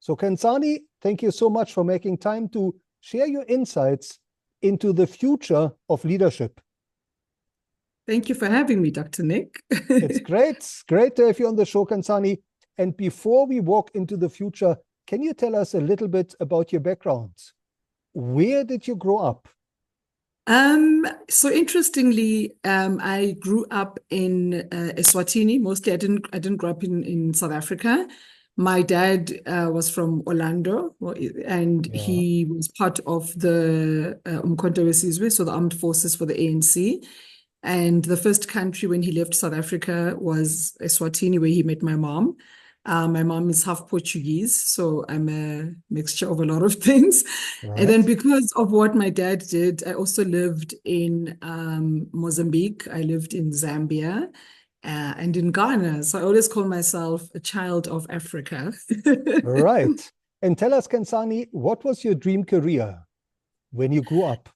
So Khensani, thank you so much for making time to share your insights into the future of leadership. Thank you for having me, Dr. Nick. It's great to have you on the show, Khensani. And before we walk into the future, can you tell us a little bit about your background? Where did you grow up? So interestingly, I grew up in Eswatini. Mostly, I didn't grow up in South Africa. My dad was from Orlando, and Yeah. he was part of the Umkhonto weSizwe, so the armed forces for the ANC. And the first country when he left South Africa was Eswatini, where he met my mom. My mom is half Portuguese, so I'm a mixture of a lot of things. And then Right. because of what my dad did, I also lived in Mozambique. I lived in Zambia and in Ghana. So I always call myself a child of Africa. Right. And tell us, Khensani, what was your dream career when you grew up?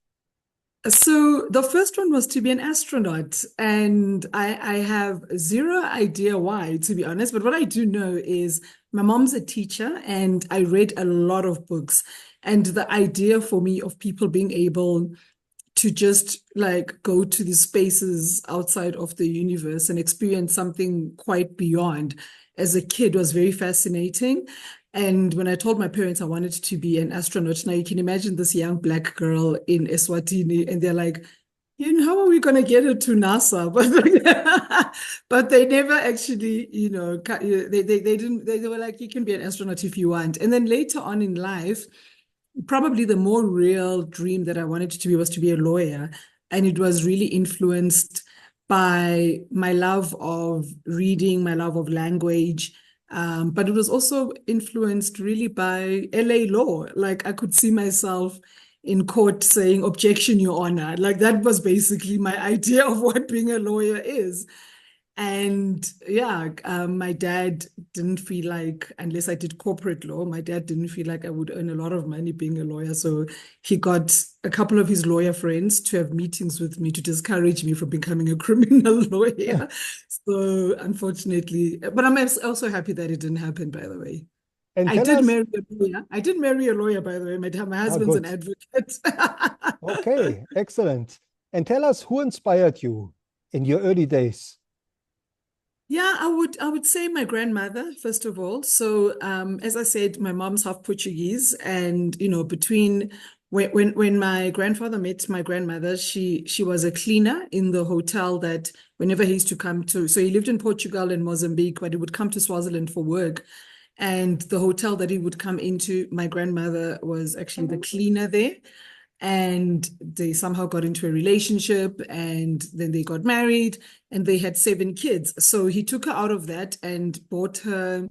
So the first one was to be an astronaut, and I have zero idea why, to be honest. But what I do know is my mom's a teacher, and I read a lot of books. And the idea for me of people being able to just like go to these spaces outside of the universe and experience something quite beyond as a kid was very fascinating. And when I told my parents I wanted to be an astronaut, now you can imagine this young black girl in Eswatini, and they're like, how are we going to get her to NASA? But they never actually, they didn't, they were like, you can be an astronaut if you want. And then later on in life, probably the more real dream that I wanted to be was to be a lawyer. And it was really influenced by my love of reading, my love of language. But it was also influenced really by LA law. Like I could see myself in court saying, "Objection, Your Honor." Like that was basically my idea of what being a lawyer is. And yeah, my dad didn't feel like, unless I did corporate law, my dad didn't feel like I would earn a lot of money being a lawyer. So he got a couple of his lawyer friends to have meetings with me to discourage me from becoming a criminal lawyer. So unfortunately, but I'm also happy that it didn't happen, by the way. And I tell did us, marry a lawyer. I did marry a lawyer, by the way. My husband's an good. advocate. Okay, excellent. And tell us who inspired you in your early days? Yeah, I would say my grandmother, first of all. So as I said, my mom's half Portuguese, and between when my grandfather met my grandmother, she was a cleaner in the hotel that whenever he used to come to, so he lived in Portugal and Mozambique, but he would come to Swaziland for work. And the hotel that he would come into, my grandmother was actually the cleaner there, and they somehow got into a relationship, and then they got married, and they had 7 kids. So he took her out of that and bought her,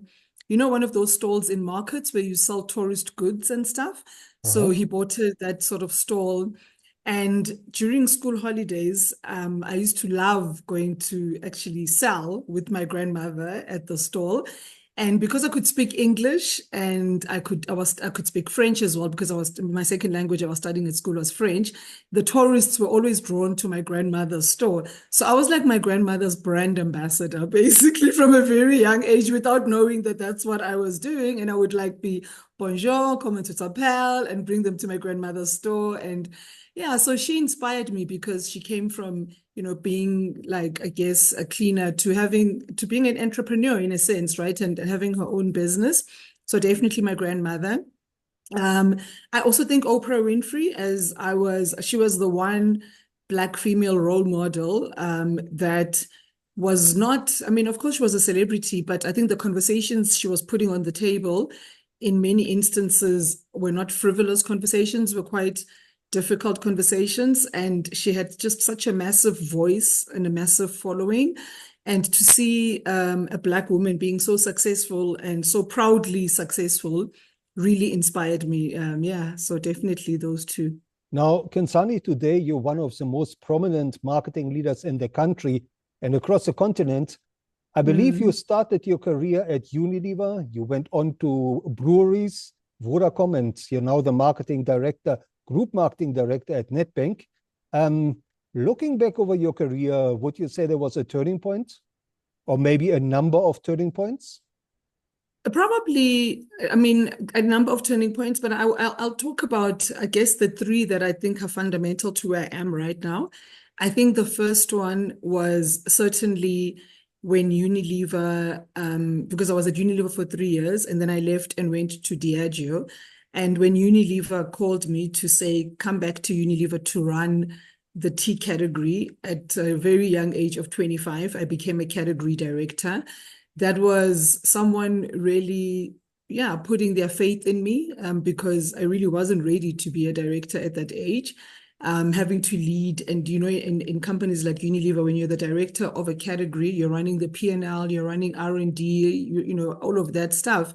one of those stalls in markets where you sell tourist goods and stuff. So Right. he bought her that sort of stall. And during school holidays, I used to love going to actually sell with my grandmother at the stall. And because I could speak English, and I could speak French as well, because my second language I was studying at school was French. The tourists were always drawn to my grandmother's store. So I was like my grandmother's brand ambassador, basically from a very young age, without knowing that that's what I was doing. And I would like be bonjour, comment tout s'appelle, and bring them to my grandmother's store. And yeah, so she inspired me because she came from being like, I guess, a cleaner to being an entrepreneur in a sense, right? And having her own business. So definitely my grandmother. I also think Oprah Winfrey, she was the one Black female role model that was not, I mean, of course she was a celebrity, but I think the conversations she was putting on the table in many instances were not frivolous conversations, were quite difficult conversations. And she had just such a massive voice and a massive following. And to see a Black woman being so successful and so proudly successful really inspired me. Yeah, so definitely those two. Now, Khensani, today you're one of the most prominent marketing leaders in the country and across the continent. I believe you Mm. started your career at Unilever. You went on to breweries, Vodacom, and you're now the marketing director, group marketing director at Nedbank. Looking back over your career, would you say there was a turning point or maybe a number of turning points? Probably, I mean, a number of turning points, but I'll talk about, I guess, the three that I think are fundamental to where I am right now. I think the first one was certainly when Unilever, because I was at Unilever for 3 years, and then I left and went to Diageo. And when Unilever called me to say, come back to Unilever to run the tea category at a very young age of 25, I became a category director. That was someone really, yeah, putting their faith in me, because I really wasn't ready to be a director at that age. Having to lead, and in companies like Unilever, when you're the director of a category, you're running the P&L, you're running R&D, all of that stuff.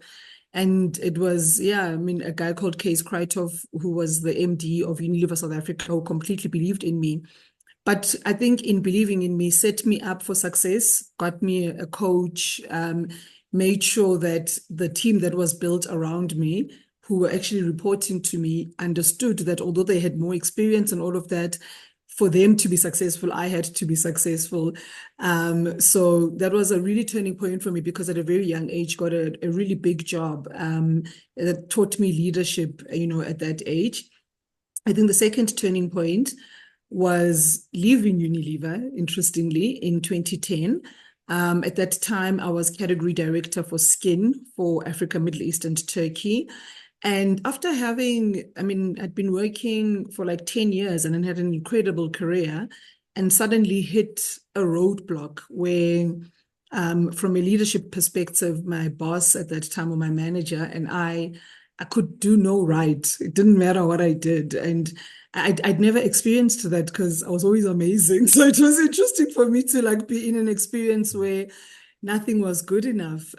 And it was, yeah, I mean, a guy called Kees Kruithof, who was the MD of Unilever South Africa, who completely believed in me. But I think in believing in me, set me up for success, got me a coach, made sure that the team that was built around me, who were actually reporting to me, understood that although they had more experience and all of that, for them to be successful, I had to be successful. So that was a really turning point for me, because at a very young age, got a really big job that taught me leadership, at that age. I think the second turning point was leaving Unilever, interestingly, in 2010. At that time, I was category director for skin for Africa, Middle East, and Turkey. And after I'd been working for like 10 years and then had an incredible career, and suddenly hit a roadblock where, from a leadership perspective, my boss at that time, or my manager, and I could do no right. It didn't matter what I did. And I'd never experienced that, because I was always amazing. So it was interesting for me to like be in an experience where nothing was good enough.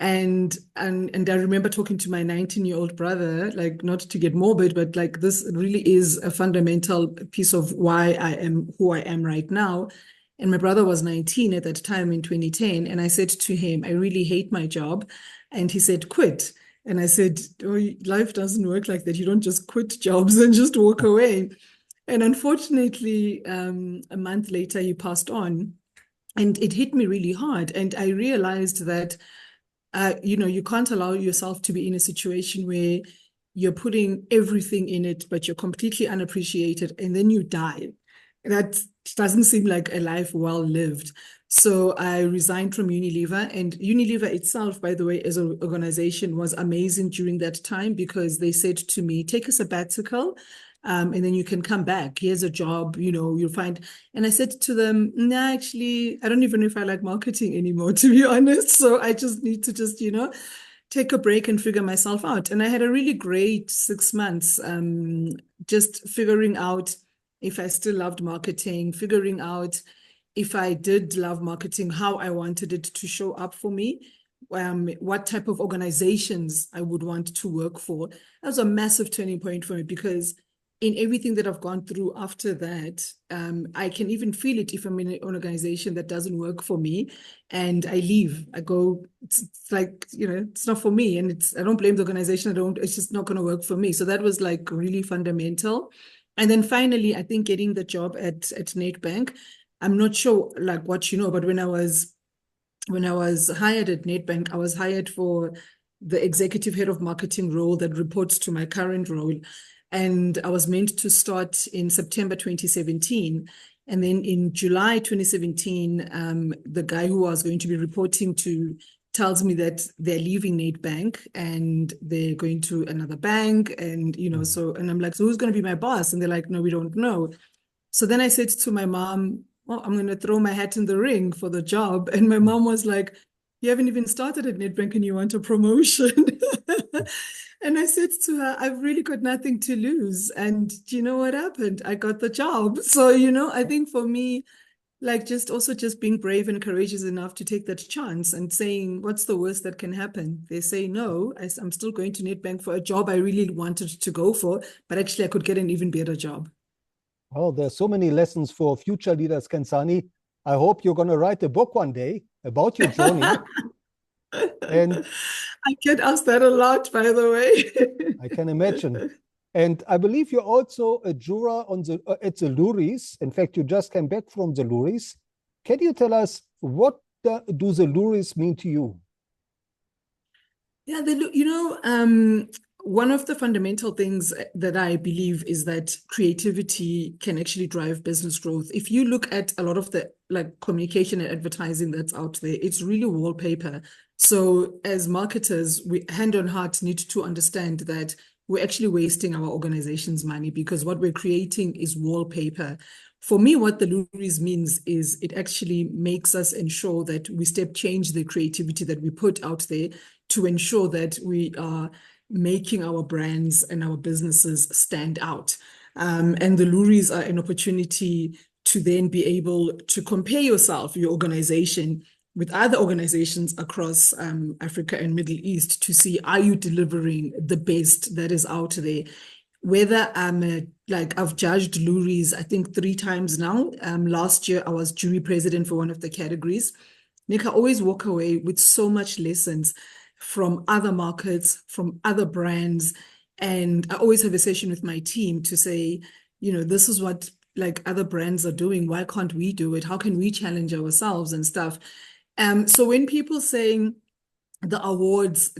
And I remember talking to my 19-year-old brother, like, not to get morbid, but like, this really is a fundamental piece of why I am who I am right now. And my brother was 19 at that time in 2010. And I said to him, I really hate my job. And he said, quit. And I said, oh, life doesn't work like that. You don't just quit jobs and just walk away. And unfortunately, a month later, he passed on. And it hit me really hard. And I realized that, you can't allow yourself to be in a situation where you're putting everything in it, but you're completely unappreciated, and then you die. That doesn't seem like a life well lived. So I resigned from Unilever, and Unilever itself, by the way, as an organization, was amazing during that time, because they said to me, take a sabbatical, and then you can come back. Here's a job, you'll find. And I said to them, nah, actually, I don't even know if I like marketing anymore, to be honest. So I just need to take a break and figure myself out. And I had a really great 6 months, just figuring out if I still loved marketing, figuring out if I did love marketing, how I wanted it to show up for me, what type of organizations I would want to work for. That was a massive turning point for me, because in everything that I've gone through after that, I can even feel it if I'm in an organization that doesn't work for me, and I leave. I go, it's like, it's not for me, and I don't blame the organization. It's just not going to work for me. So that was like really fundamental. And then finally, I think getting the job at Nedbank, I'm not sure like what you know, but when I was hired at Nedbank, I was hired for the executive head of marketing role that reports to my current role. And I was meant to start in September 2017. And then in July 2017, the guy who I was going to be reporting to tells me that they're leaving Nedbank and they're going to another bank. And, and I'm like, so who's going to be my boss? And they're like, no, we don't know. So then I said to my mom, well, I'm going to throw my hat in the ring for the job. And my mom was like, you haven't even started at Nedbank and you want a promotion. And I said to her, I've really got nothing to lose. And do you know what happened? I got the job. So, I think for me, like just being brave and courageous enough to take that chance and saying, what's the worst that can happen? They say no, I'm still going to Nedbank for a job I really wanted to go for, but actually I could get an even better job. Oh, there's so many lessons for future leaders, Khensani. I hope you're going to write a book one day about your journey. And I get asked that a lot, by the way. I can imagine. And I believe you're also a juror at the Luries. In fact, you just came back from the Luries. Can you tell us what do the Luries mean to you? Yeah, one of the fundamental things that I believe is that creativity can actually drive business growth. If you look at a lot of the like communication and advertising that's out there, it's really wallpaper. So as marketers, we hand on heart need to understand that we're actually wasting our organization's money because what we're creating is wallpaper. For me, what the Luris means is it actually makes us ensure that we step change the creativity that we put out there to ensure that we are making our brands and our businesses stand out. And the Luris are an opportunity to then be able to compare yourself, your organization, with other organizations across Africa and Middle East to see, are you delivering the best that is out there? Whether I've judged Luris, I think 3 times now. Last year, I was jury president for one of the categories. Nick, I always walk away with so much lessons from other markets, from other brands. And I always have a session with my team to say, this is what like other brands are doing. Why can't we do it? How can we challenge ourselves and stuff? So when people saying the awards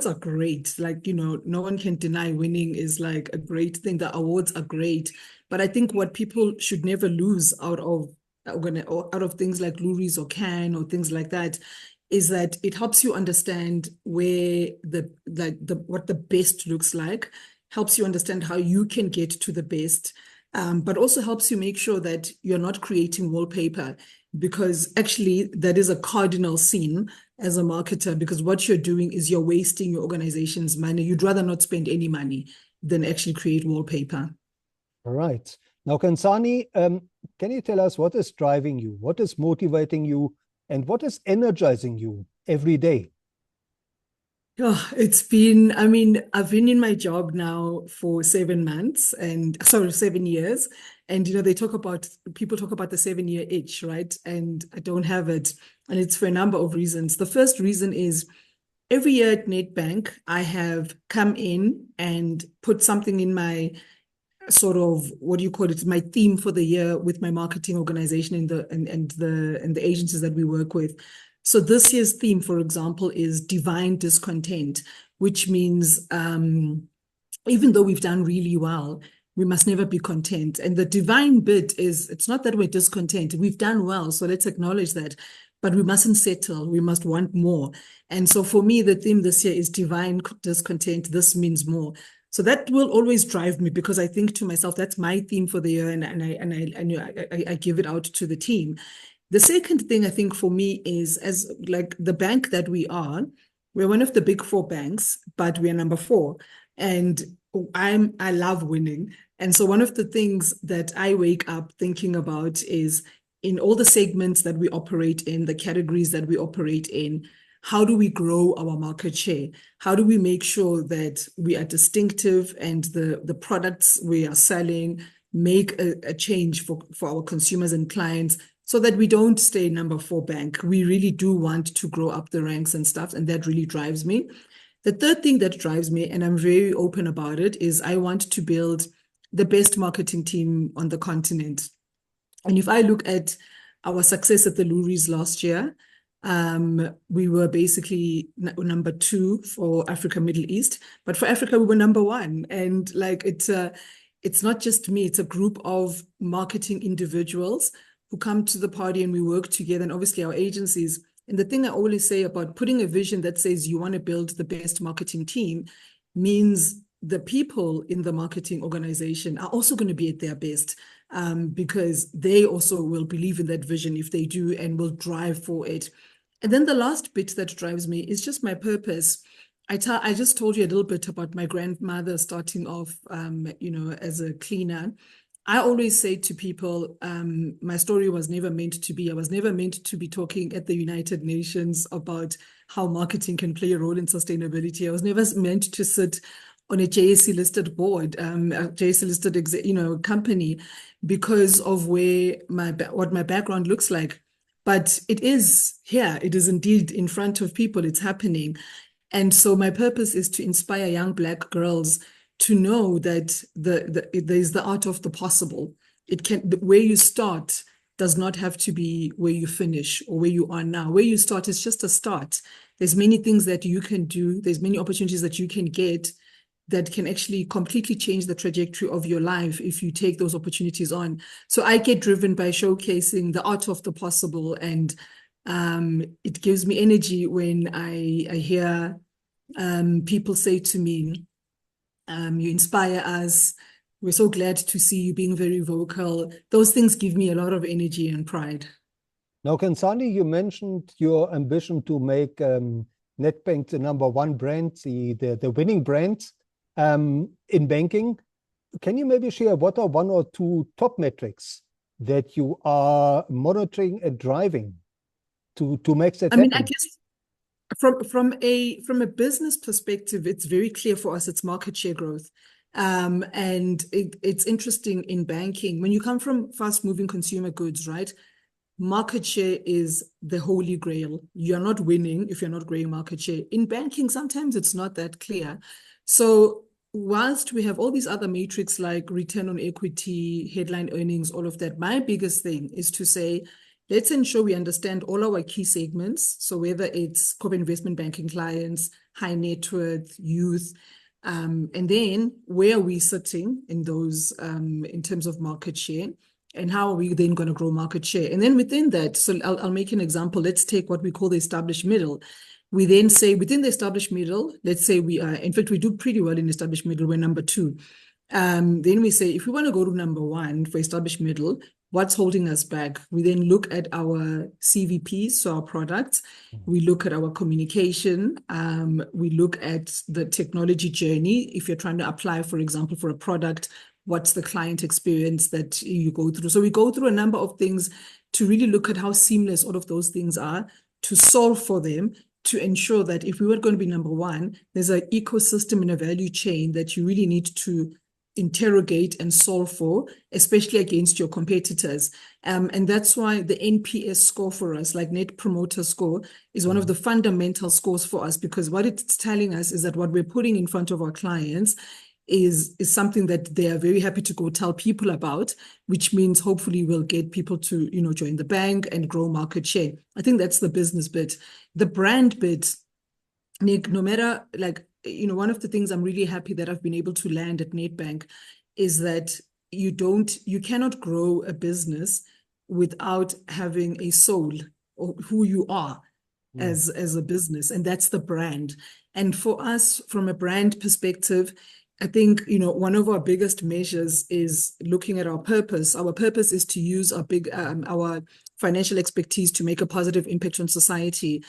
are great. No one can deny winning is like a great thing. The awards are great. But I think what people should never lose out of things like Luris or Can or things like that is that it helps you understand where what the best looks like, helps you understand how you can get to the best, but also helps you make sure that you're not creating wallpaper, because actually that is a cardinal sin as a marketer, because what you're doing is you're wasting your organization's money. You'd rather not spend any money than actually create wallpaper. All right. Now, Khensani, can you tell us what is driving you? What is motivating you? And what is energizing you every day? Oh, I've been in my job now for 7 months 7 years. And, people talk about the 7-year itch, right? And I don't have it. And it's for a number of reasons. The first reason is every year at Nedbank, I have come in and put something in my sort of, what do you call it, my theme for the year with my marketing organization and the agencies that we work with. So this year's theme, for example, is divine discontent, which means even though we've done really well, we must never be content. And the divine bit is, it's not that we're discontent. We've done well, so let's acknowledge that. But we mustn't settle. We must want more. And so for me, the theme this year is divine discontent. This means more. So that will always drive me, because I think to myself, that's my theme for the year, and I give it out to the team. The second thing I think for me is, as like the bank that we are, we're one of the big 4 banks, but we are number 4. And I love winning. And so one of the things that I wake up thinking about is, in all the segments that we operate in, the categories that we operate in, how do we grow our market share? How do we make sure that we are distinctive and the products we are selling make a change for our consumers and clients, so that we don't stay number 4 bank? We really do want to grow up the ranks and stuff, and that really drives me. The third thing that drives me, and I'm very open about it, is I want to build the best marketing team on the continent. And if I look at our success at the Luris last year, we were basically number 2 for Africa, Middle East, but for Africa, we were number 1. And like, it's not just me, it's a group of marketing individuals who come to the party and we work together, and obviously our agencies. And the thing I always say about putting a vision that says you want to build the best marketing team means the people in the marketing organization are also going to be at their best, because they also will believe in that vision if they do, and will drive for it. And then the last bit that drives me is just my purpose. I just told you a little bit about my grandmother starting off, as a cleaner. I always say to people, my story was never meant to be. I was never meant to be talking at the United Nations about how marketing can play a role in sustainability. I was never meant to sit on a JSE listed board, a JSE listed company, because of what my background looks like. But it is here. It is indeed in front of people. It's happening. And so my purpose is to inspire young Black girls to know that there's the art of the possible. Where you start does not have to be where you finish or where you are now. Where you start is just a start. There's many things that you can do. There's many opportunities that you can get that can actually completely change the trajectory of your life if you take those opportunities on. So I get driven by showcasing the art of the possible, and it gives me energy when I hear people say to me, you inspire us. We're so glad to see you being very vocal. Those things give me a lot of energy and pride. Now, Khensani, you mentioned your ambition to make Nedbank the #1 brand, the winning brand in banking. Can you maybe share what are 1 or 2 top metrics that you are monitoring and driving to make that happen? I guess from a business perspective, it's very clear for us, it's market share growth. And it's interesting in banking, when you come from fast moving consumer goods, right? Market share is the holy grail. You're not winning if you're not growing market share. In banking, sometimes it's not that clear. So whilst we have all these other metrics like return on equity, headline earnings, all of that, my biggest thing is to say, let's ensure we understand all our key segments. So whether it's corporate investment banking clients, high net worth, youth, and then where are we sitting in those in terms of market share, and how are we then going to grow market share? And then within that, so I'll make an example. Let's take what we call the established middle. We then say within the established middle, let's say we are, in fact, we do pretty well in established middle, we're #2. Then we say, if we want to go to #1 for established middle, what's holding us back? We then look at our CVPs, so our products. We look at our communication. We look at the technology journey. If you're trying to apply, for example, for a product, what's the client experience that you go through? So we go through a number of things to really look at how seamless all of those things are, to solve for them, to ensure that if we were going to be #1, there's an ecosystem and a value chain that you really need to interrogate and solve for, especially against your competitors. And that's why the NPS score for us, like Net Promoter Score, is one of the fundamental scores for us, because what it's telling us is that what we're putting in front of our clients is something that they are very happy to go tell people about, which means hopefully we'll get people to, join the bank and grow market share. I think that's the business bit. The brand bit, Nick, no matter one of the things I'm really happy that I've been able to land at Nedbank is that you cannot grow a business without having a soul or who you are as a business, and that's the brand. And for us, from a brand perspective, I think, one of our biggest measures is looking at our purpose. Our purpose is to use our financial expertise to make a positive impact on society.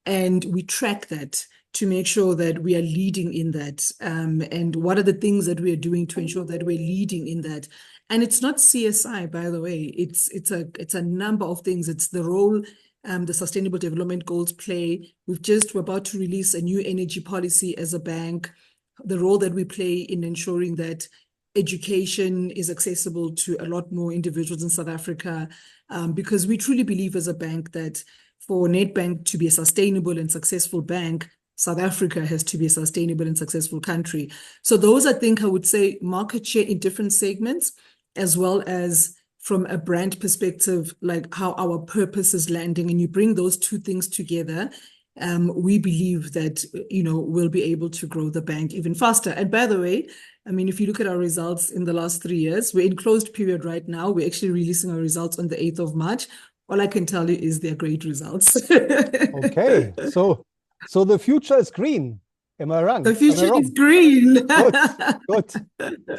And we track that to make sure that we are leading in that. And what are the things that we are doing to ensure that we're leading in that? And it's not CSI, by the way. It's a number of things. It's the role the Sustainable Development Goals play. We're about to release a new energy policy as a bank. The role that we play in ensuring that education is accessible to a lot more individuals in South Africa, because we truly believe as a bank that for Nedbank to be a sustainable and successful bank, South Africa has to be a sustainable and successful country. So those, I think, I would say market share in different segments, as well as from a brand perspective, like how our purpose is landing, and you bring those two things together, we believe that, we'll be able to grow the bank even faster. And by the way, if you look at our results in the last 3 years, we're in closed period right now. We're actually releasing our results on the 8th of March. All I can tell you is they're great results. Okay, so the future is green. Am I wrong? The future is green. Good.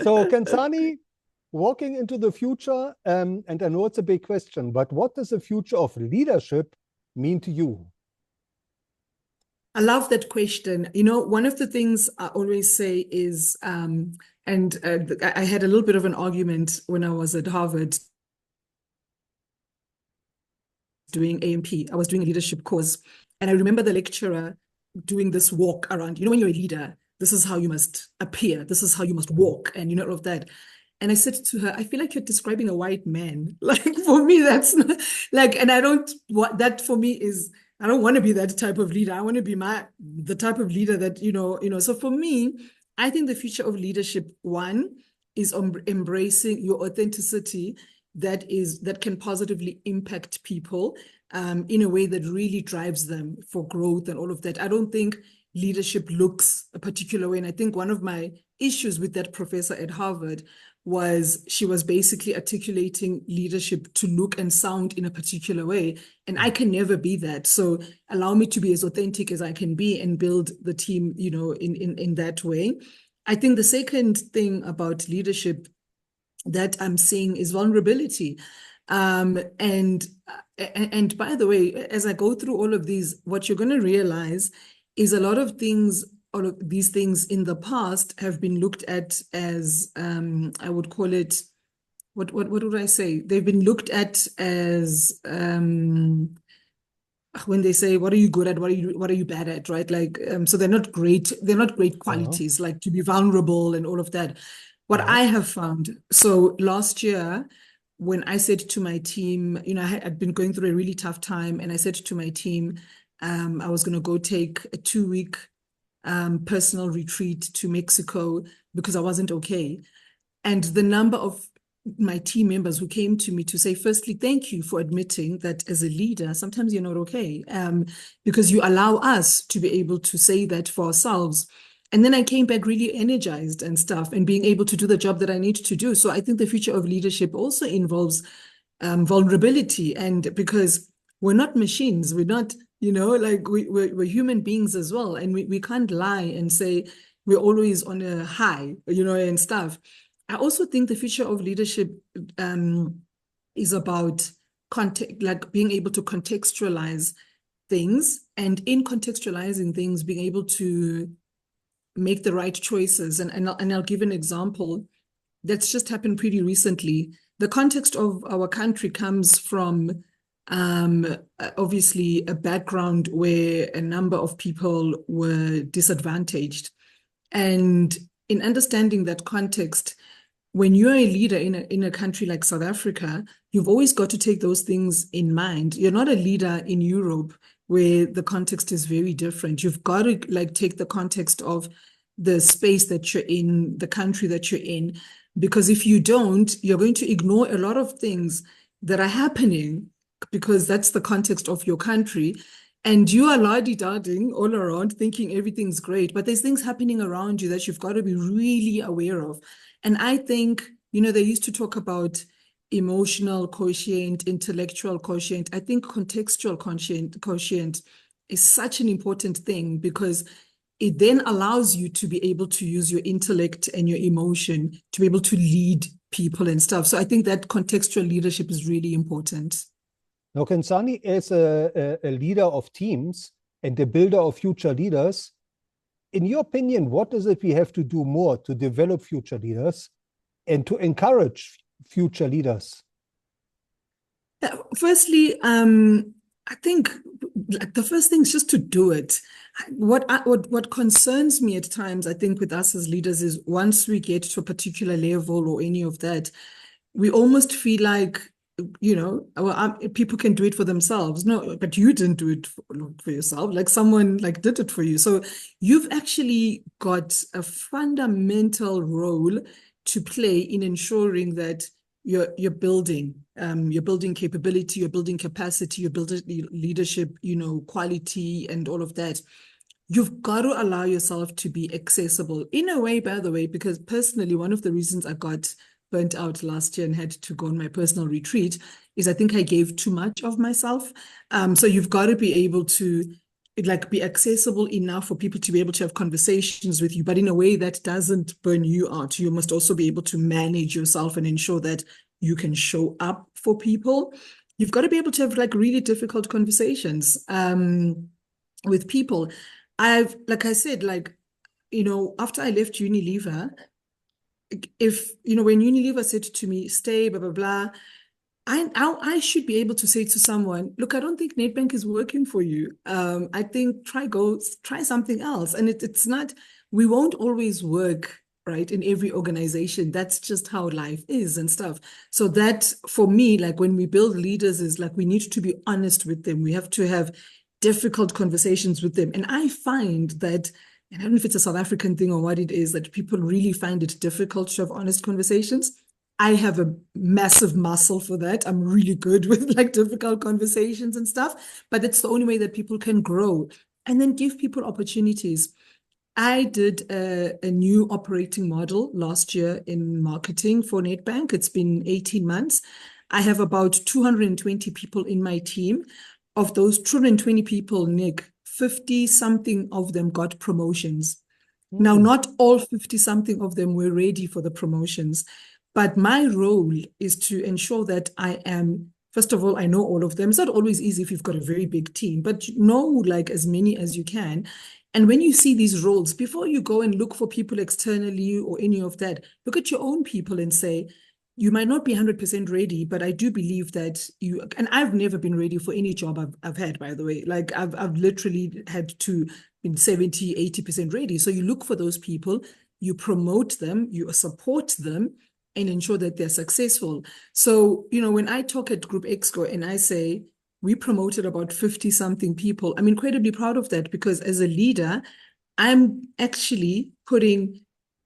So Khensani, walking into the future, and I know it's a big question, but what does the future of leadership mean to you? I love that question. One of the things I always say is, I had a little bit of an argument when I was at Harvard doing AMP. I was doing a leadership course, and I remember the lecturer doing this walk around. When you're a leader, this is how you must appear. This is how you must walk, and all of that. And I said to her, I feel like you're describing a white man. Like, for me, that's not, and I don't, that for me is, I don't want to be that type of leader. I want to be the type of leader that, so for me, I think the future of leadership, one, is embracing your authenticity that can positively impact people. in a way that really drives them for growth and all of that. I don't think leadership looks a particular way. And I think one of my issues with that professor at Harvard was she was basically articulating leadership to look and sound in a particular way. And I can never be that. So allow me to be as authentic as I can be and build the team, in that way. I think the second thing about leadership that I'm seeing is vulnerability. And by the way, as I go through all of these, what you're going to realize is a lot of things, all of these things in the past have been looked at as, I would call it, what would I say? They've been looked at as, when they say, what are you good at? What are you bad at? Right? Like, so they're not great qualities, like to be vulnerable and all of that. What I have found, so last year, when I said to my team, I'd been going through a really tough time, and I said to my team, I was going to go take a 2-week personal retreat to Mexico because I wasn't okay. And the number of my team members who came to me to say, firstly, thank you for admitting that as a leader, sometimes you're not okay, because you allow us to be able to say that for ourselves. And then I came back really energized and stuff and being able to do the job that I need to do. So I think the future of leadership also involves vulnerability. And because we're not machines, we're not, like we're human beings as well. And we can't lie and say we're always on a high, and stuff. I also think the future of leadership is about like being able to contextualize things, and in contextualizing things, being able to make the right choices. And I'll give an example that's just happened pretty recently. The context of our country comes from obviously a background where a number of people were disadvantaged. And in understanding that context, when you're a leader in a country like South Africa, you've always got to take those things in mind. You're not a leader in Europe where the context is very different. You've got to take the context of the space that you're in, the country that you're in, because if you don't, you're going to ignore a lot of things that are happening because that's the context of your country. And you are la-di-da-ding all around thinking everything's great, but there's things happening around you that you've got to be really aware of. And I think, they used to talk about emotional quotient, intellectual quotient. I think contextual quotient is such an important thing because it then allows you to be able to use your intellect and your emotion to be able to lead people and stuff. So I think that contextual leadership is really important. Now, Khensani, as a leader of teams and the builder of future leaders, in your opinion, what is it we have to do more to develop future leaders and to encourage future leaders? Firstly, I think the first thing is just to do it. What concerns me at times, I think, with us as leaders is once we get to a particular level or any of that, we almost feel like, people can do it for themselves. No, but you didn't do it for yourself. Like someone did it for you. So you've actually got a fundamental role to play in ensuring that you're building capability, you're building capacity, you're building leadership, quality and all of that. You've got to allow yourself to be accessible in a way, by the way, because personally, one of the reasons I got burnt out last year and had to go on my personal retreat is I think I gave too much of myself. So you've got to be able to be accessible enough for people to be able to have conversations with you, but in a way that doesn't burn you out. You must also be able to manage yourself and ensure that you can show up for people. You've got to be able to have really difficult conversations with people. Like I said, after I left Unilever, when Unilever said to me, stay, blah, blah, blah, I should be able to say to someone, look, I don't think Nedbank is working for you. I think try something else. And it's not, we won't always work, right, in every organization. That's just how life is and stuff. So that, for me, when we build leaders is we need to be honest with them. We have to have difficult conversations with them. And I find that, and I don't know if it's a South African thing or what it is, that people really find it difficult to have honest conversations. I have a massive muscle for that. I'm really good with like difficult conversations and stuff, but it's the only way that people can grow and then give people opportunities. I did a new operating model last year in marketing for Nedbank. It's been 18 months. I have about 220 people in my team. Of those 220 people, Nick, 50 something of them got promotions. Now, Hmm. not all 50 something of them were ready for the promotions, but my role is to ensure that I am, first of all, I know all of them. It's not always easy if you've got a very big team, but know like as many as you can. And when you see these roles, before you go and look for people externally or any of that, look at your own people and say, you might not be 100% ready, but I do believe that you, and I've never been ready for any job I've had, by the way. Like I've literally had to be 70, 80% ready. So you look for those people, you promote them, you support them, and ensure that they're successful. So, when I talk at Group Exco and I say, we promoted about 50 something people, I'm incredibly proud of that because as a leader, I'm actually putting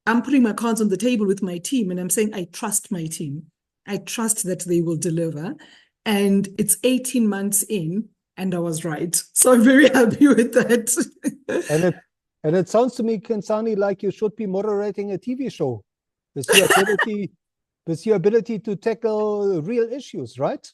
my cards on the table with my team and I'm saying, I trust my team. I trust that they will deliver. And it's 18 months in, and I was right. So I'm very happy with that. And it sounds to me, Khensani, like you should be moderating a TV show with your ability to tackle real issues, right?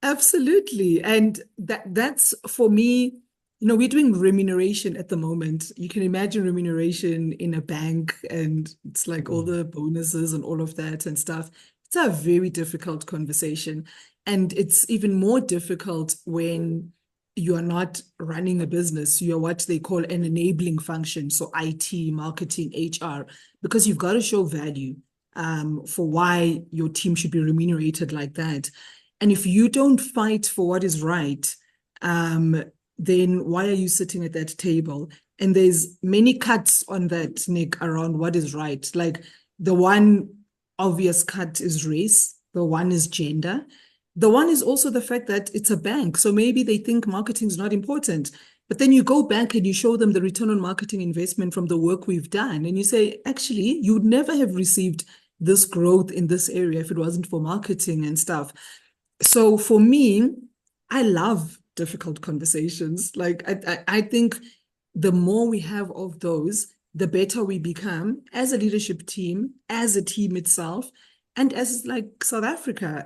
Absolutely. And that's for me, we're doing remuneration at the moment. You can imagine remuneration in a bank and it's like all Mm. the bonuses and all of that and stuff. It's a very difficult conversation. And it's even more difficult when you are not running a business. You are what they call an enabling function. So IT, marketing, HR, because you've got to show value for why your team should be remunerated like that. And if you don't fight for what is right, then why are you sitting at that table? And there's many cuts on that, Nick, around what is right. Like the one obvious cut is race, the one is gender. The one is also the fact that it's a bank. So maybe they think marketing is not important. But then you go back and you show them the return on marketing investment from the work we've done. And you say, actually, you would never have received this growth in this area if it wasn't for marketing and stuff. So for me, I love difficult conversations. Like I think the more we have of those, the better we become as a leadership team, as a team itself, and as like South Africa.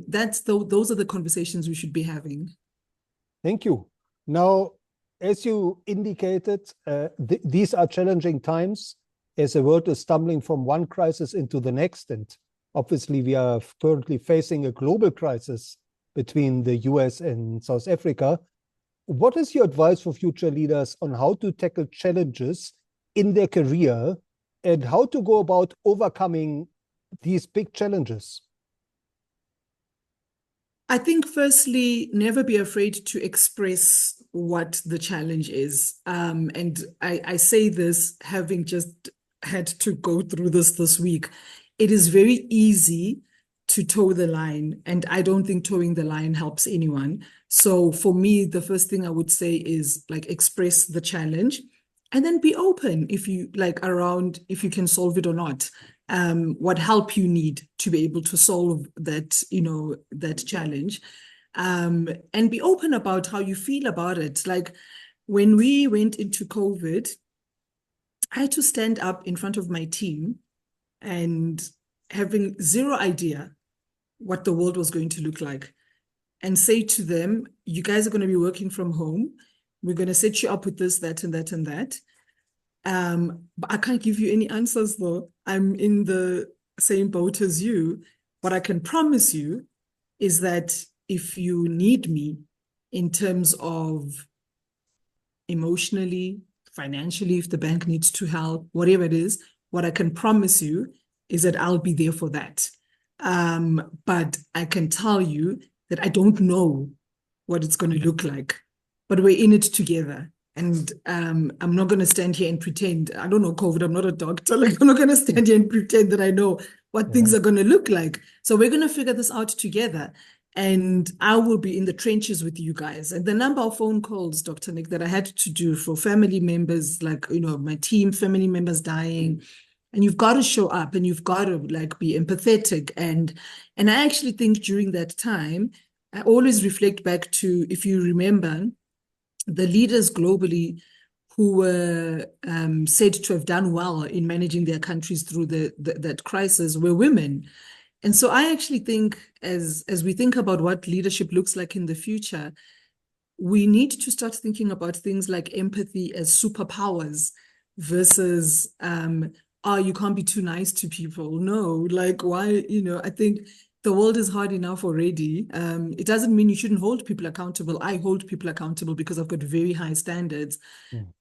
Those are the conversations we should be having. Thank you. Now, as you indicated, these are challenging times as the world is stumbling from one crisis into the next. And obviously, we are currently facing a global crisis between the US and South Africa. What is your advice for future leaders on how to tackle challenges in their career and how to go about overcoming these big challenges? I think, firstly, never be afraid to express what the challenge is. And I say this having just had to go through this week. It is very easy to toe the line, and I don't think towing the line helps anyone. So for me, the first thing I would say is like express the challenge and then be open if you like around if you can solve it or not. What help you need to be able to solve that, that challenge. And be open about how you feel about it. Like when we went into COVID, I had to stand up in front of my team and having zero idea what the world was going to look like and say to them, you guys are going to be working from home. We're going to set you up with this, that, and that, and that. But I can't give you any answers though. I'm in the same boat as you. What I can promise you is that if you need me in terms of emotionally, financially, if the bank needs to help, whatever it is, what I can promise you is that I'll be there for that. But I can tell you that I don't know what it's going to look like, but we're in it together. And I'm not going to stand here and pretend. I don't know COVID. I'm not a doctor. Like I'm not going to stand here and pretend that I know what things are going to look like. So we're going to figure this out together. And I will be in the trenches with you guys. And the number of phone calls, Dr. Nick, that I had to do for family members, like, my team, family members dying, and you've got to show up, and you've got to like be empathetic. And I actually think during that time, I always reflect back to, if you remember, the leaders globally who were said to have done well in managing their countries through that crisis were women. And so I actually think, as we think about what leadership looks like in the future, we need to start thinking about things like empathy as superpowers versus oh, you can't be too nice to people. No, like, why, I think the world is hard enough already. It doesn't mean you shouldn't hold people accountable. I hold people accountable because I've got very high standards.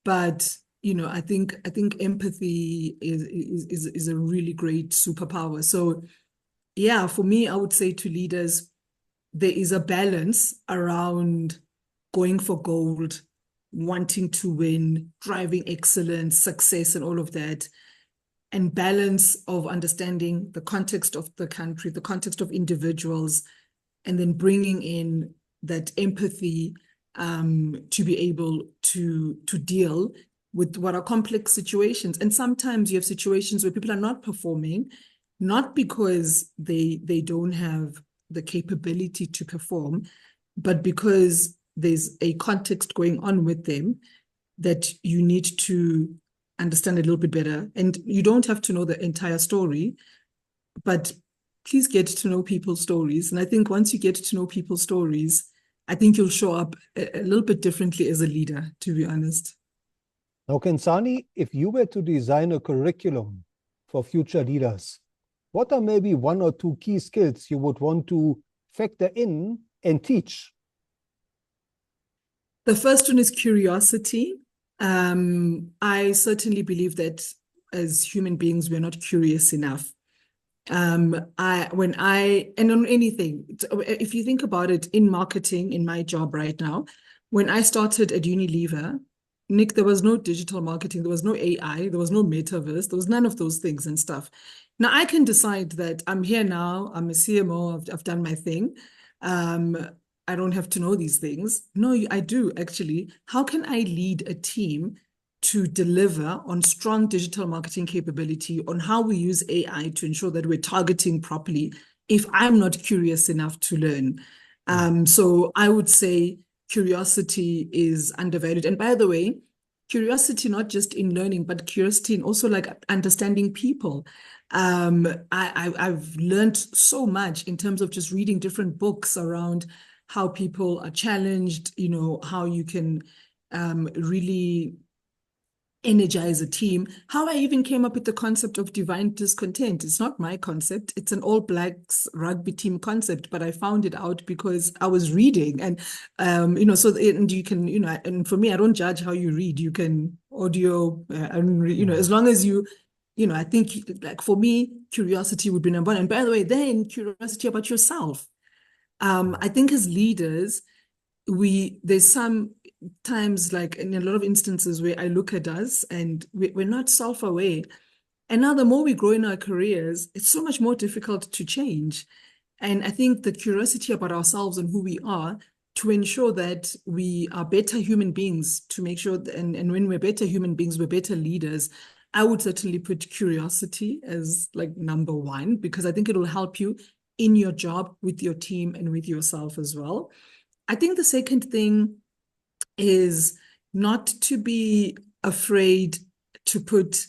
But I think empathy is a really great superpower. So yeah, for me, I would say to leaders, there is a balance around going for gold, wanting to win, driving excellence, success, and all of that, and balance of understanding the context of the country, the context of individuals, and then bringing in that empathy to be able to deal with what are complex situations. And sometimes you have situations where people are not performing, not because they don't have the capability to perform, but because there's a context going on with them that you need to understand a little bit better. And you don't have to know the entire story, but please get to know people's stories. And I think once you get to know people's stories, I think you'll show up a little bit differently as a leader, to be honest. Now, Khensani, if you were to design a curriculum for future leaders, what are maybe one or two key skills you would want to factor in and teach? The first one is curiosity. I certainly believe that as human beings, we're not curious enough. And on anything, if you think about it, in marketing, in my job right now, when I started at Unilever, Nick, there was no digital marketing, there was no AI, there was no metaverse, there was none of those things and stuff. Now I can decide that I'm here now, I'm a CMO, I've done my thing. I don't have to know these things. No, I do actually. How can I lead a team to deliver on strong digital marketing capability, on how we use AI to ensure that we're targeting properly, if I'm not curious enough to learn? So I would say curiosity is undervalued. And by the way, curiosity not just in learning, but curiosity in also like understanding people. I've learned so much in terms of just reading different books around how people are challenged, how you can really energize a team. How I even came up with the concept of divine discontent. It's not my concept. It's an All Blacks rugby team concept, but I found it out because I was reading and, and you can, and for me, I don't judge how you read. You can audio, as long as you, I think like for me, curiosity would be number one. And by the way, then curiosity about yourself. I think as leaders, there's some times, like in a lot of instances where I look at us and we're not self-aware. And now the more we grow in our careers, it's so much more difficult to change. And I think the curiosity about ourselves and who we are to ensure that we are better human beings, to make sure that, and when we're better human beings, we're better leaders. I would certainly put curiosity as like number one, because I think it will help you in your job, with your team, and with yourself as well. I think the second thing is not to be afraid to put,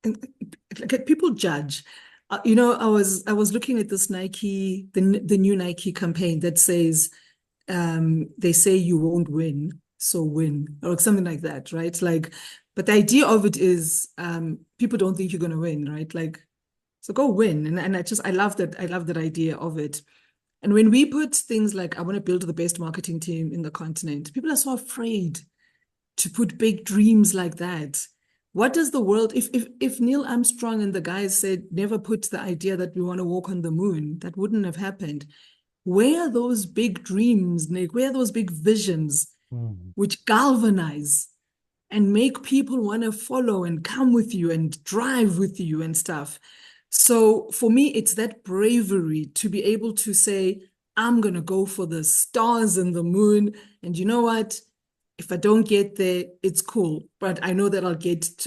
like, people judge. I was looking at this Nike, the new Nike campaign that says, they say you won't win, so win, or something like that, right? Like, but the idea of it is, people don't think you're going to win, right? Like, so go win. And I love that. I love that idea of it. And when we put things like, I want to build the best marketing team in the continent, people are so afraid to put big dreams like that. What does the world, if Neil Armstrong and the guys said, never put the idea that we want to walk on the moon, that wouldn't have happened. Where are those big dreams, Nick? Where are those big visions which galvanize and make people want to follow and come with you and drive with you and stuff? So for me, it's that bravery to be able to say, I'm going to go for the stars and the moon. And you know what? If I don't get there, it's cool. But I know that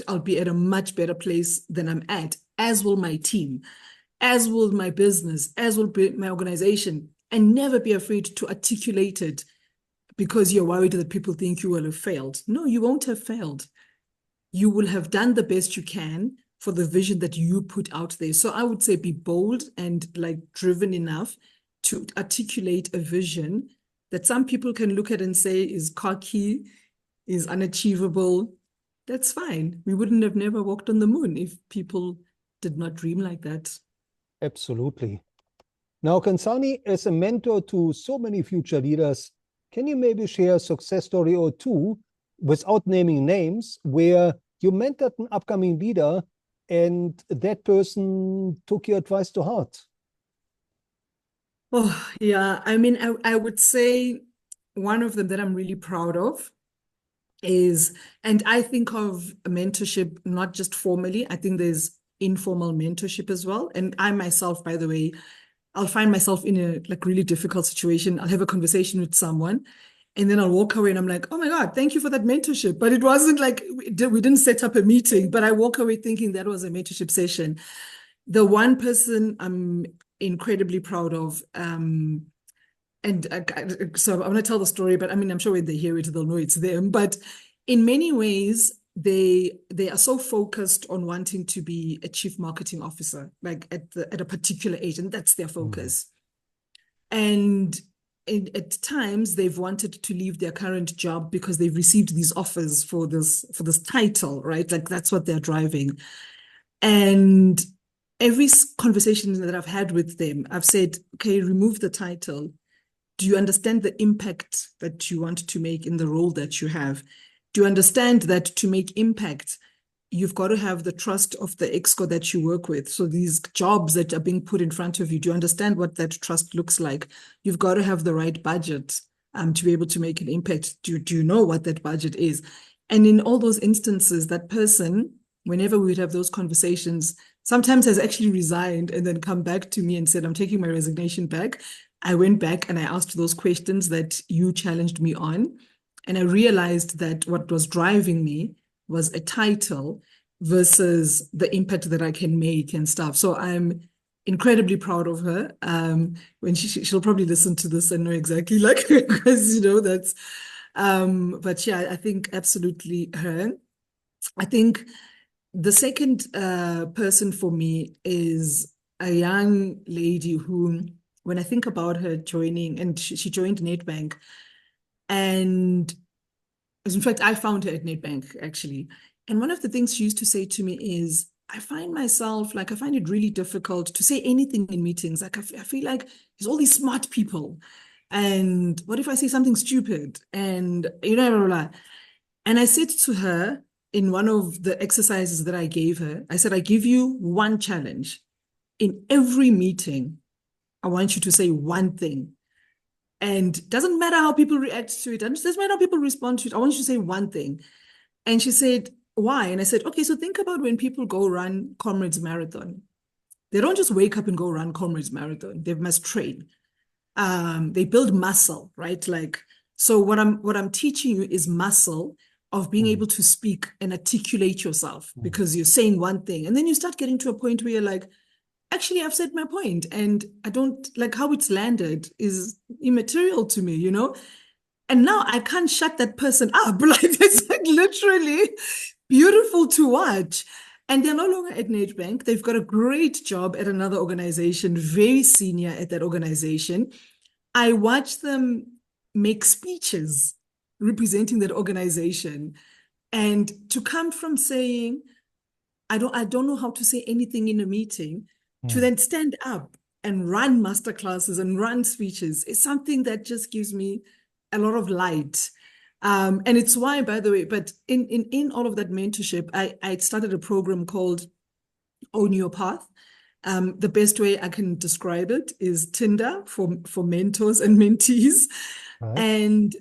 I'll be at a much better place than I'm at, as will my team, as will my business, as will be my organization. And never be afraid to articulate it because you're worried that people think you will have failed. No, you won't have failed. You will have done the best you can for the vision that you put out there. So I would say be bold and like driven enough to articulate a vision that some people can look at and say is cocky, is unachievable. That's fine. We wouldn't have never walked on the moon if people did not dream like that. Absolutely. Now, Khensani, as a mentor to so many future leaders, can you maybe share a success story or two without naming names where you mentored an upcoming leader and that person took your advice to heart? Oh, yeah. I mean, I would say one of them that I'm really proud of is, and I think of mentorship not just formally, I think there's informal mentorship as well. And I myself, by the way, I'll find myself in a like really difficult situation. I'll have a conversation with someone and then I'll walk away and I'm like, oh my God, thank you for that mentorship. But it wasn't like we didn't set up a meeting, but I walk away thinking that was a mentorship session. The one person I'm incredibly proud of, so I'm going to tell the story, but I mean, I'm sure when they hear it, they'll know it's them. But in many ways, they are so focused on wanting to be a chief marketing officer, like at a particular age, and that's their focus. And at times, they've wanted to leave their current job because they've received these offers for this title, right? Like that's what they're driving. And every conversation that I've had with them, I've said, okay, remove the title. Do you understand the impact that you want to make in the role that you have? Do you understand that to make impact, you've got to have the trust of the exco that you work with? So these jobs that are being put in front of you, do you understand what that trust looks like? You've got to have the right budget to be able to make an impact. Do you know what that budget is? And in all those instances, that person, whenever we would have those conversations, sometimes has actually resigned and then come back to me and said, I'm taking my resignation back. I went back and I asked those questions that you challenged me on. And I realized that what was driving me was a title versus the impact that I can make and stuff. So I'm incredibly proud of her. When she'll probably listen to this and know exactly like, because, that's, but yeah, I think absolutely her. I think the second person for me is a young lady who, when I think about her joining, and she joined Nedbank, and in fact, I found her at Nedbank actually. And one of the things she used to say to me is, I find it really difficult to say anything in meetings. Like I feel like there's all these smart people. And what if I say something stupid? And, blah, blah, blah. And I said to her in one of the exercises that I gave her, I said, I give you one challenge. In every meeting, I want you to say one thing. And doesn't matter how people react to it. It doesn't matter how people respond to it. I want you to say one thing. And she said, why? And I said, okay, so think about when people go run Comrades Marathon. They don't just wake up and go run Comrades Marathon. They must train. They build muscle, right? Like, so what I'm teaching you is muscle of being able to speak and articulate yourself because you're saying one thing. And then you start getting to a point where you're like, actually, I've said my point and I don't like how it's landed is immaterial to me, And now I can't shut that person up. Like it's like literally beautiful to watch. And they're no longer at Nedbank. They've got a great job at another organization, very senior at that organization. I watch them make speeches representing that organization. And to come from saying, I don't know how to say anything in a meeting, to then stand up and run masterclasses and run speeches is something that just gives me a lot of light. And it's why, by the way, but in all of that mentorship, I started a program called Own Your Path. The best way I can describe it is Tinder for mentors and mentees. Right. And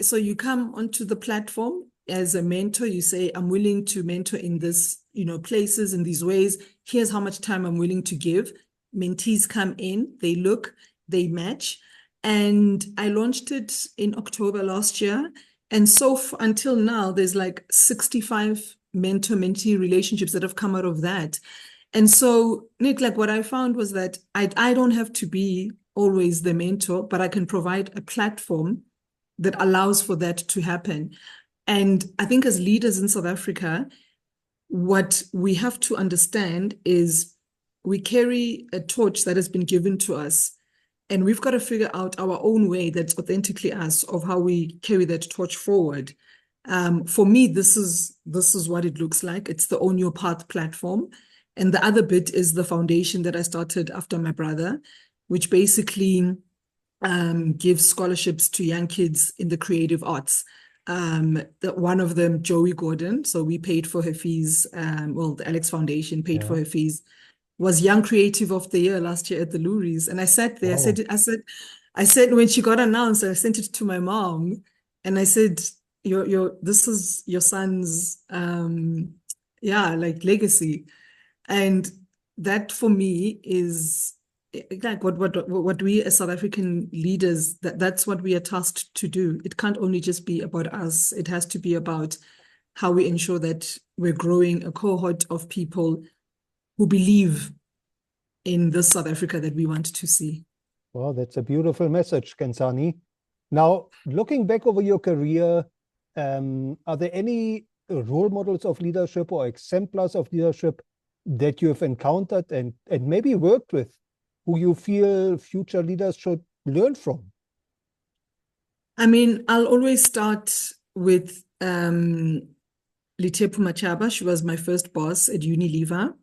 so you come onto the platform as a mentor, you say, I'm willing to mentor in this, places, in these ways. Here's how much time I'm willing to give. Mentees come in, they look, they match. And I launched it in October last year. And so until now, there's like 65 mentor-mentee relationships that have come out of that. And so, Nick, like what I found was that I don't have to be always the mentor, but I can provide a platform that allows for that to happen. And I think as leaders in South Africa, what we have to understand is we carry a torch that has been given to us, and we've got to figure out our own way that's authentically us of how we carry that torch forward. For me, this is what it looks like. It's the Own Your Path platform. And the other bit is the foundation that I started after my brother, which basically gives scholarships to young kids in the creative arts. One of them, Joey Gordon, so we paid for her fees. Well, the Alex Foundation paid for her fees. Was Young Creative of the Year last year at the Lourdes. And I sat there, I said, when she got announced, I sent it to my mom and I said, this is your son's, like legacy. And that for me is like what we as South African leaders, that's what we are tasked to do. It can't only just be about us. It has to be about how we ensure that we're growing a cohort of people who believe in the South Africa that we want to see. Well, that's a beautiful message, Khensani. Now, looking back over your career, are there any role models of leadership or exemplars of leadership that you have encountered and maybe worked with, who you feel future leaders should learn from? I mean, I'll always start with Letepu Machaba. She was my first boss at Unilever.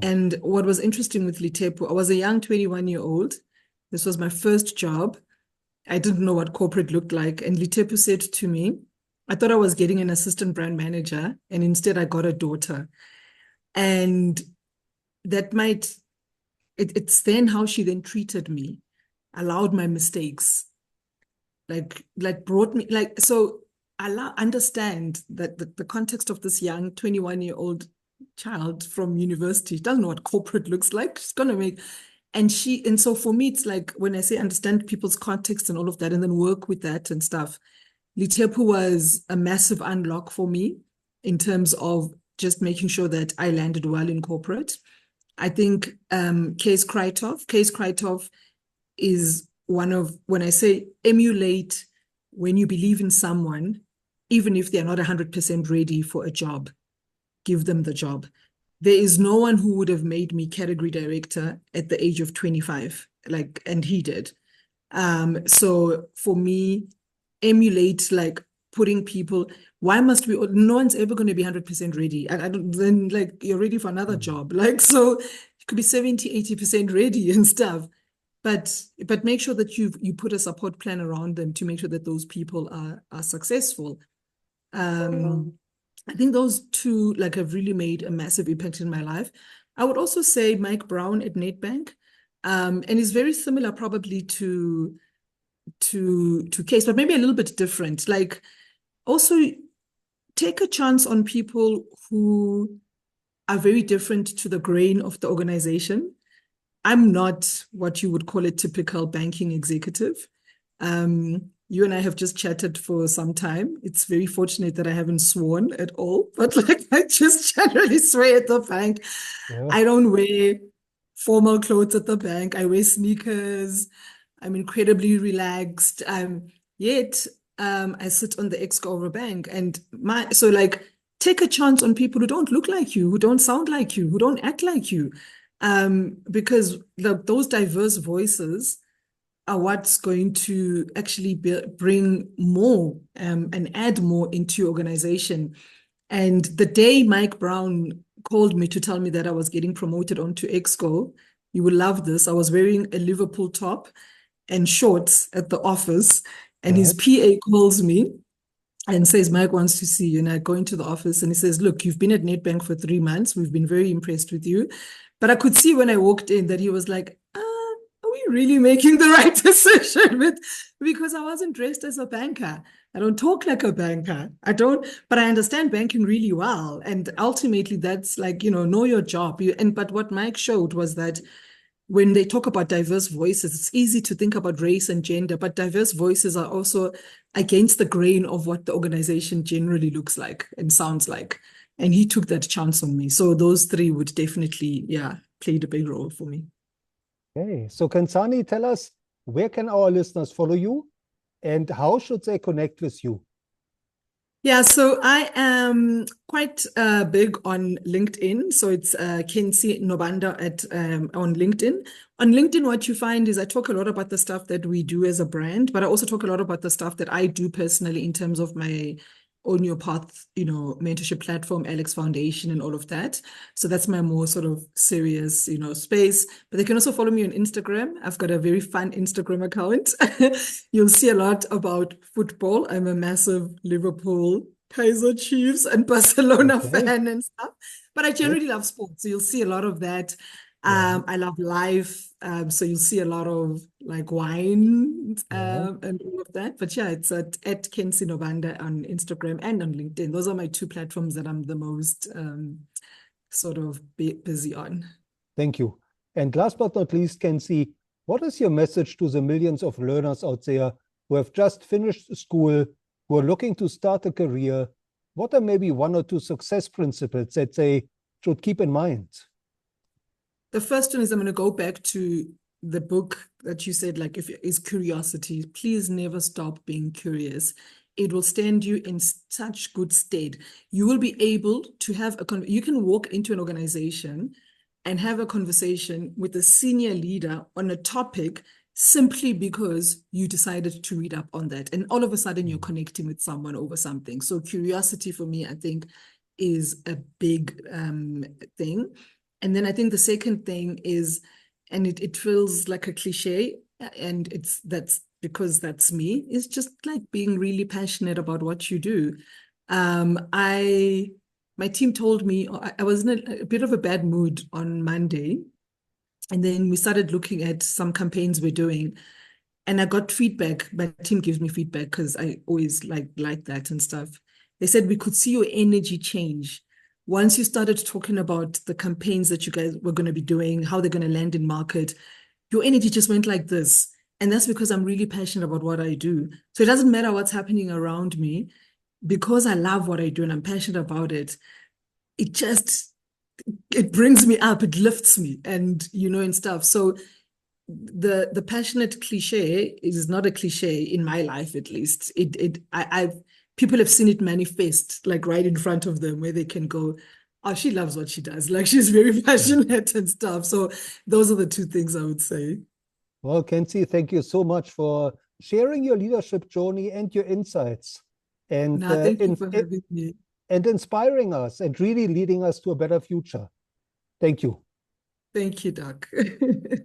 And what was interesting with Letepu, I was a young 21-year-old. This was my first job. I didn't know what corporate looked like. And Letepu said to me, I thought I was getting an assistant brand manager, and instead I got a daughter. And that it's then how she then treated me, allowed my mistakes, like brought me, so I understand that the context of this young 21-year-old child from university doesn't know what corporate looks like. She's going to make, and so for me, it's like when I say understand people's context and all of that, and then work with that and stuff, Letepu was a massive unlock for me in terms of just making sure that I landed well in corporate. I think Kees Kruithof is one of, when I say emulate, when you believe in someone, even if they're not 100% ready for a job, give them the job. There is no one who would have made me category director at the age of 25, and he did. So for me, emulate, putting people, why must we, no one's ever going to be 100% ready. Then you're ready for another job. So you could be 70, 80% ready and stuff. But make sure that you put a support plan around them to make sure that those people are successful. I think those two have really made a massive impact in my life. I would also say Mike Brown at Nedbank, and is very similar probably to Kees, but maybe a little bit different. Also take a chance on people who are very different to the grain of the organization. I'm not what you would call a typical banking executive. You and I have just chatted for some time. It's very fortunate that I haven't sworn at all, but I just generally swear at the bank. Yeah. I don't wear formal clothes at the bank. I wear sneakers. I'm incredibly relaxed. Yet I sit on the exco of a bank, and take a chance on people who don't look like you, who don't sound like you, who don't act like you, because those diverse voices are what's going to actually bring more and add more into your organization. And the day Mike Brown called me to tell me that I was getting promoted onto Exco, you will love this. I was wearing a Liverpool top and shorts at the office, and his PA calls me and says, Mike wants to see you. And I go into the office and he says, look, you've been at Nedbank for 3 months. We've been very impressed with you. But I could see when I walked in that he was like, are we really making the right decision? Because I wasn't dressed as a banker. I don't talk like a banker. But I understand banking really well. And ultimately that's know your job. But what Mike showed was that when they talk about diverse voices, it's easy to think about race and gender, but diverse voices are also against the grain of what the organization generally looks like and sounds like. And he took that chance on me. So those three would definitely, yeah, played a big role for me. Okay, so Khensani, tell us, where can our listeners follow you and how should they connect with you? Yeah, so I am quite big on LinkedIn. So it's Khensani Nobanda on LinkedIn. On LinkedIn, what you find is I talk a lot about the stuff that we do as a brand, but I also talk a lot about the stuff that I do personally in terms of my Own Your Path, mentorship platform, Alex Foundation, and all of that. So that's my more sort of serious, space. But they can also follow me on Instagram. I've got a very fun Instagram account. You'll see a lot about football. I'm a massive Liverpool, Kaizer Chiefs, and Barcelona Okay, fan and stuff. But I good. generally love sports. So you'll see a lot of that. Yeah, I love life. So you'll see a lot of like wine yeah. and all of that. But yeah, it's at Khensani Nobanda on Instagram and on LinkedIn. Those are my two platforms that I'm the most sort of busy on. Thank you. And last but not least, Kenzie, what is your message to the millions of learners out there who have just finished school, who are looking to start a career? What are maybe one or two success principles that they should keep in mind? The first one is I'm going to go back to the book that you said, like, if is curiosity. Please never stop being curious. It will stand you in such good stead. You will be able to have you can walk into an organization and have a conversation with a senior leader on a topic simply because you decided to read up on that. And all of a sudden you're connecting with someone over something. So curiosity for me, I think, is a big thing. And then I think the second thing is, and it feels like a cliche, and that's because that's me, is just like being really passionate about what you do. My team told me I was in a bit of a bad mood on Monday, and then we started looking at some campaigns we're doing, and I got feedback. My team gives me feedback because I always like that and stuff. They said we could see your energy change once you started talking about the campaigns that you guys were going to be doing, how they're going to land in market. Your energy just went like this. And that's because I'm really passionate about what I do. So it doesn't matter what's happening around me, because I love what I do and I'm passionate about it. It brings me up, it lifts me, and stuff. So the passionate cliche is not a cliche in my life, at least. I've people have seen it manifest like right in front of them, where they can go, oh, she loves what she does, like she's very passionate and stuff. So those are the two things I would say. Well, Kenzie, thank you so much for sharing your leadership journey and your insights and, Now, thank you for having me. and inspiring us and really leading us to a better future. Thank you. Thank you, Doc.